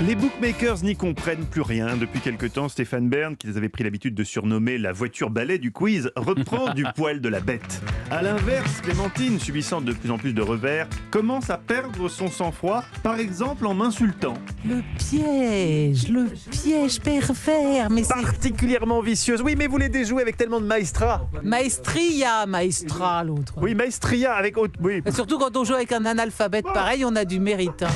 Les bookmakers n'y comprennent plus rien. Depuis quelque temps, Stéphane Bern, qui les avait pris l'habitude de surnommer la voiture balai du quiz, reprend du poil de la bête. A l'inverse, Clémentine, subissant de plus en plus de revers, commence à perdre son sang-froid, par exemple en m'insultant. Le piège pervers, mais c'est Particulièrement vicieuse. Oui, mais vous les déjouez avec tellement de maestra. maestra l'autre. Oui, maestria avec... Oui. Et surtout quand on joue avec un analphabète pareil, on a du mérite. Hein.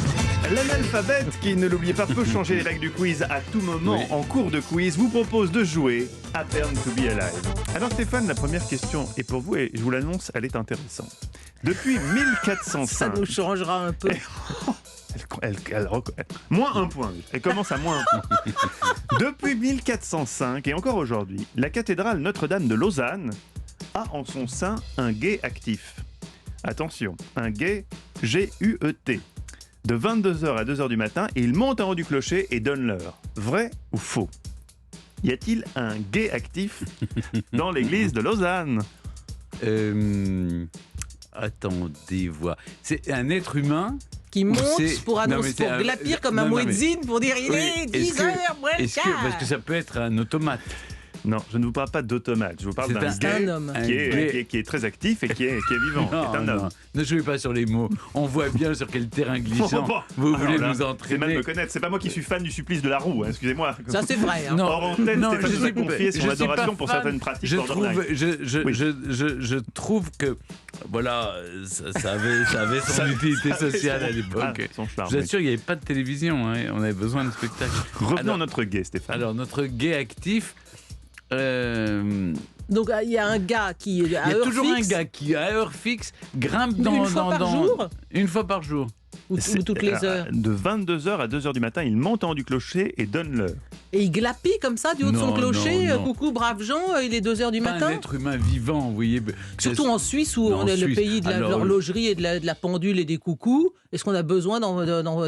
L'analphabète, qui ne l'oubliez pas, peut changer les règles du quiz à tout moment en cours de quiz, vous propose de jouer à Turn to be Alive. Alors Stéphane, la première question est pour vous et je vous l'annonce, elle est intéressante. Depuis 1405... Ça nous changera un peu. Moins un point. Elle commence à moins un point. Depuis 1405 et encore aujourd'hui, la cathédrale Notre-Dame de Lausanne a en son sein un guet actif. Attention, un guet G-U-E-T. De 22h à 2h du matin, et il monte en haut du clocher et donne l'heure. Vrai ou faux? Y a-t-il un guet actif dans l'église de Lausanne? Attendez, voir. C'est un être humain Qui monte c'est- pour Non, annoncer, mais pour c'est glapir comme un non, mais- muezzin pour dire il Oui, est est-ce 10h, moins le Est-ce que, parce que ça peut être un automate. Non, je ne vous parle pas d'automate, je vous parle C'est d'un un- guet un homme. qui Un guet. est, qui est très actif et qui est vivant, qui est un homme. Ne jouez pas sur les mots. On voit bien sur quel terrain glissant Bon, vous alors voulez là, nous c'est mal entraîner. me connaître, c'est pas moi qui suis fan du supplice de la roue, hein, excusez-moi. Ça c'est vrai. Hein. Non, Hors antenne, non, Stéphane je nous a suis pas- confié son je suis adoration pas pour fan. certaines pratiques Je borderline. trouve, Oui. je trouve que voilà, ça avait son utilité sociale à l'époque. Son charme, Je vous oui. assure, il n'y avait pas de télévision, hein, on avait besoin de spectacle. Revenons Alors- à notre guet, Stéphane. Alors, notre guet actif, Donc il y a un gars qui il y à a heure toujours fixe, un gars qui, à heure fixe, grimpe une dans... fois par dans- jour Une fois par jour. ou toutes les heures. De 22h à 2h du matin, il monte en haut du clocher et donne l'heure. Et il glapit comme ça du haut de son Non, clocher. non, non. Coucou braves gens, il est 2h du Pas un matin. être humain vivant, vous voyez. Surtout en Suisse où Non, on en est le Suisse. pays de Alors, l'horlogerie et de la pendule et des coucous. Est-ce qu'on a besoin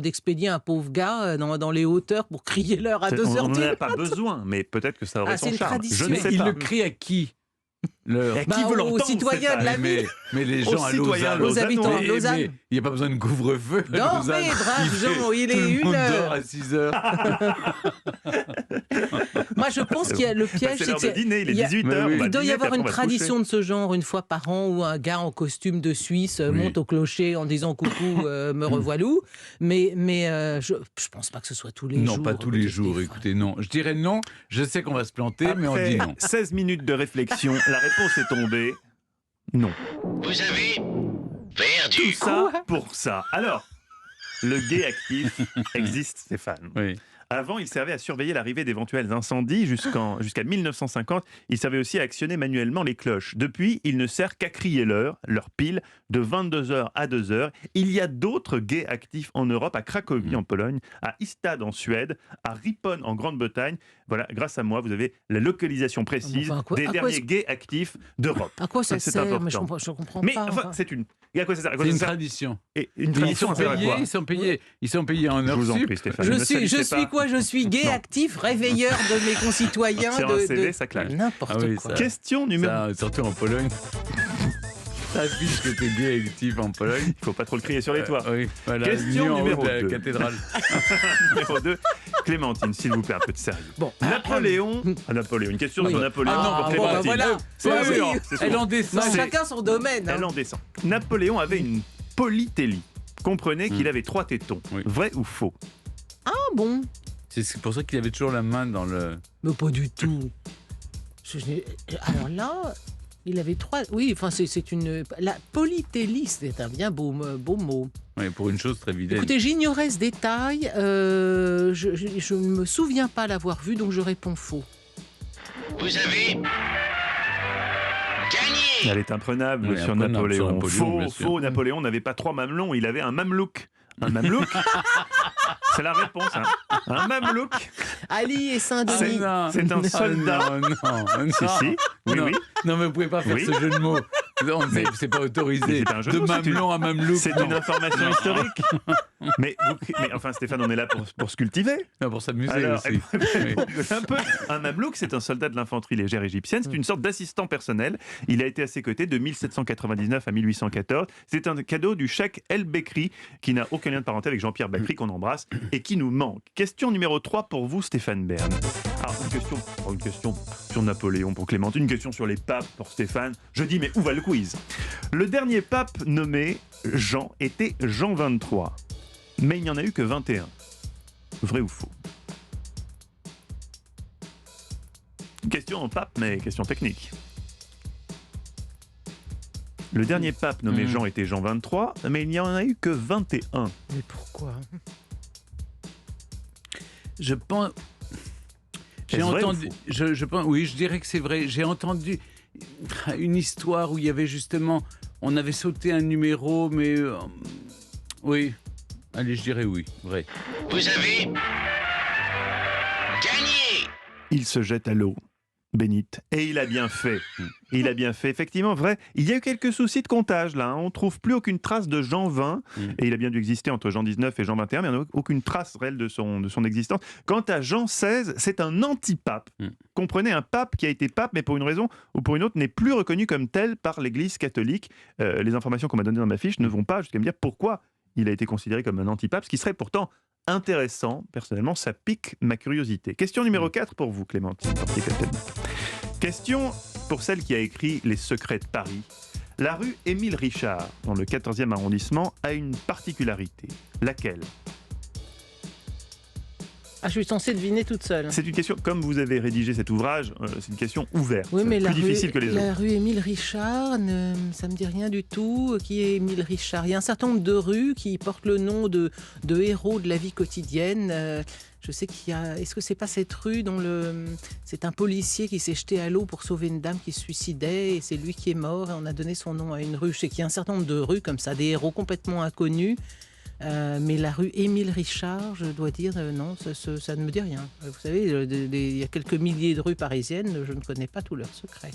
d'expédier un pauvre gars dans les hauteurs pour crier l'heure à 2h On du n'en a matin? pas besoin, mais peut-être que ça aurait Ah, son c'est une charme. tradition. Je ne Mais sais il pas. le crie à qui l'heure Et Bah, qui veut aux l'entendre, citoyens de la Stéphane ville. mais les Aux gens à citoyens Lausanne... Aux habitants de Mais- Lausanne. mais il n'y a pas besoin de couvre-feu à Non, Lausanne. mais braves fait- gens, il est tout le monde 1h. dort à 6 heures. Moi, je pense qu'il y a le piège. C'est l'heure que de dîner, il est il y a- 18h. oui. Il doit y avoir une tradition de ce genre une fois par an où un gars en costume de Suisse monte au clocher en disant coucou, me revoilou. Mais je pense pas que ce soit tous les jours. Non, pas tous les jours, Stéphane. écoutez, non. Je dirais non, je sais qu'on va se planter, mais on dit non. 16 minutes de réflexion, la réponse est tombée. Non. Vous avez Tout perdu. ça pour ça. Alors, le guet actif existe, Stéphane. Oui. Avant, il servait à surveiller l'arrivée d'éventuels incendies jusqu'à 1950. Il servait aussi à actionner manuellement les cloches. Depuis, il ne sert qu'à crier l'heure pile, de 22h à 2h. Il y a d'autres guets actifs en Europe, à Cracovie en Pologne, à Ystad en Suède, à Ripon en Grande-Bretagne. Voilà, grâce à moi, vous avez la localisation précise Enfin, à quoi des est-ce- derniers guets actifs d'Europe. À quoi ça C'est sert? important. Mais je comprends Mais pas. enfin, c'est une... Et à quoi ça sert? À quoi C'est ça une sert tradition. Et une Ils tradition, sont ça sert à quoi? payés, ils sont payés en Je heures vous en sup. prie, Stéphane. Je ne suis salissez pas. quoi? Je suis gay, Non. actif, réveilleur de mes concitoyens. Sur un CV, ça claque. N'importe Ah oui, quoi. ça- Question numéro... Ça, surtout en Pologne. Ça affiche que t'es gay actif en Pologne. Il faut pas trop le crier sur les toits. Oui, voilà, Question mis en haut numéro de la 2. cathédrale. Numéro 2. Clémentine, s'il vous plaît, un peu de sérieux. Bon. Napoléon. Une question Oui. sur Napoléon Ah non, pour bon, Clémentine. bah voilà. C'est Oui, sûr, oui. c'est sûr. Elle en descend. Non, C'est- chacun son domaine. hein. Elle en descend. Napoléon avait une polytélie. Comprenez qu'il avait 3 tétons. Oui. Vrai ou faux? Ah bon? C'est pour ça qu'il avait toujours la main dans le... Mais pas du tout. Alors là, il avait 3. Oui, enfin, c'est une. La polytélie, c'est un bien beau mot. Oui, pour une chose très vilaine. Écoutez, j'ignorais ce détail. Je ne me souviens pas l'avoir vu, donc je réponds faux. Vous avez gagné. Elle est imprenable Oui, sur imprenable Napoléon. sur Napoléon, bien Faux, sûr. faux. Napoléon n'avait pas 3 mamelons, il avait un mamelouk. Un mamelouk? C'est la réponse. Hein. Un mamelouk. Ali et Saint-Denis. non. c'est un soldat. Non, non, non. Si, si. Oui, non. oui. Non, mais vous pouvez pas faire Oui. ce jeu de mots. Non, c'est pas autorisé. Mais c'est un jeu De de mots, c'est mamelon à mamelouk. C'est non. une information historique. Mais enfin, Stéphane, on est là pour se cultiver. Non, pour s'amuser Alors, aussi. Oui. un mamelouk, c'est un soldat de l'infanterie légère égyptienne. C'est une sorte d'assistant personnel. Il a été à ses côtés de 1799 à 1814. C'est un cadeau du cheikh El Bekri, qui n'a aucun lien de parenté avec Jean-Pierre Bacry, qu'on embrasse, et qui nous manque. Question numéro 3 pour vous, Stéphane Bern. Alors, une question sur Napoléon pour Clémentine, une question sur les papes pour Stéphane. Je dis, mais où va le quiz? Le dernier pape nommé Jean était Jean 23. Mais il n'y en a eu que 21. Vrai ou faux? Question en pape, mais question technique. Le dernier pape nommé Jean était Jean 23, mais il n'y en a eu que 21. Mais pourquoi? Je pense. J'ai Est-ce vrai entendu. ou faux? Je pense. Oui, je dirais que c'est vrai. J'ai entendu une histoire où il y avait justement. On avait sauté un numéro, mais. Oui. Allez, je dirais oui. Vrai. Vous avez gagné. Il se jette à l'eau bénite. Et il a bien fait. Il a bien fait. Effectivement, vrai. Il y a eu quelques soucis de comptage, là. On ne trouve plus aucune trace de Jean 20. Et il a bien dû exister entre Jean 19 et Jean 21, mais il n'y a aucune trace réelle de son existence. Quant à Jean 16, c'est un antipape. Comprenez, un pape qui a été pape, mais pour une raison ou pour une autre, n'est plus reconnu comme tel par l'Église catholique. Les informations qu'on m'a données dans ma fiche ne vont pas jusqu'à me dire pourquoi il a été considéré comme un antipape, ce qui serait pourtant intéressant. Personnellement, ça pique ma curiosité. Question numéro 4 pour vous, Clémentine. Question pour celle qui a écrit Les Secrets de Paris. La rue Émile Richard, dans le 14e arrondissement, a une particularité. Laquelle? Ah, je suis censée deviner toute seule. C'est une question, comme vous avez rédigé cet ouvrage, c'est une question ouverte. Oui, mais plus difficile que les autres. La rue Émile Richard, ça me dit rien du tout. Qui est Émile Richard? Il y a un certain nombre de rues qui portent le nom de héros de la vie quotidienne. Je sais qu'il y a. Est-ce que c'est pas cette rue dont c'est un policier qui s'est jeté à l'eau pour sauver une dame qui se suicidait et c'est lui qui est mort et on a donné son nom à une rue. Je sais qu'il y a un certain nombre de rues comme ça, des héros complètement inconnus. Mais la rue Émile Richard, je dois dire, non, ça ne me dit rien. Vous savez, il y a quelques milliers de rues parisiennes, je ne connais pas tous leurs secrets.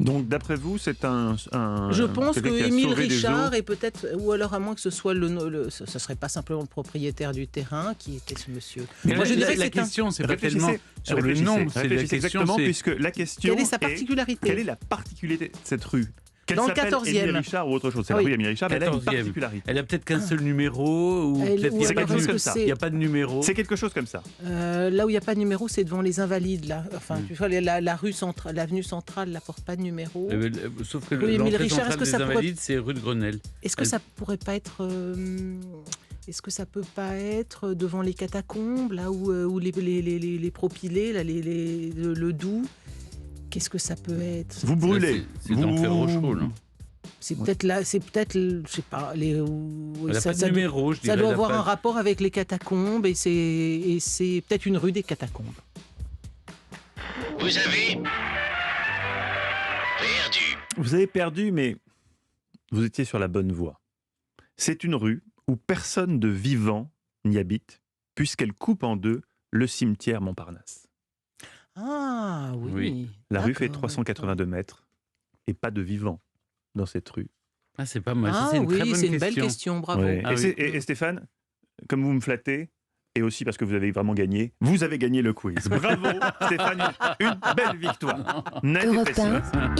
Donc, d'après vous, c'est je pense que Émile Richard est est peut-être, ou alors à moins que ce soit ce serait pas simplement le propriétaire du terrain qui était ce monsieur. Mais moi, je dirais que la c'est question, c'est pas tellement sur le nom, c'est la question, exactement, puisque la question quelle est sa particularité? Quelle est la particularité de cette rue? Qu'elle dans le s'appelle 14e. Émile Richard ou autre chose. C'est la rue Émile Richard, mais elle a une particularité. Elle a peut-être qu'un seul numéro, ou peut-être qu'il n'y a pas de comme ça. Il n'y a pas de numéro. C'est quelque chose comme ça. Là où il n'y a pas de numéro, c'est devant les Invalides. Là. Enfin, tu vois, la rue centrale, l'avenue centrale ne porte pas de numéro. Sauf que Oui, l'entrée Richard, centrale des Invalides, c'est rue de Grenelle. Est-ce que ça pourrait pas être... Est-ce que ça peut pas être devant les catacombes, là où les propylées, là, le Doubs? Qu'est-ce que ça peut être? Vous brûlez. C'est d'enfer Rochereau, non? C'est peut-être là, je sais pas. Elle n'a pas de numéro, je dirais. Ça doit avoir un rapport avec les catacombes et c'est peut-être une rue des catacombes. Vous avez perdu. Vous avez perdu, mais vous étiez sur la bonne voie. C'est une rue où personne de vivant n'y habite, puisqu'elle coupe en deux le cimetière Montparnasse. Ah oui. La rue fait 382 mètres et pas de vivant dans cette rue. Ah, c'est pas mal. Ah C'est une très bonne c'est une question. belle question, bravo. Ouais. Ah Et Stéphane, comme vous me flattez, et aussi parce que vous avez vraiment gagné, vous avez gagné le quiz. Bravo Stéphane, une belle victoire. Nette et précieuse.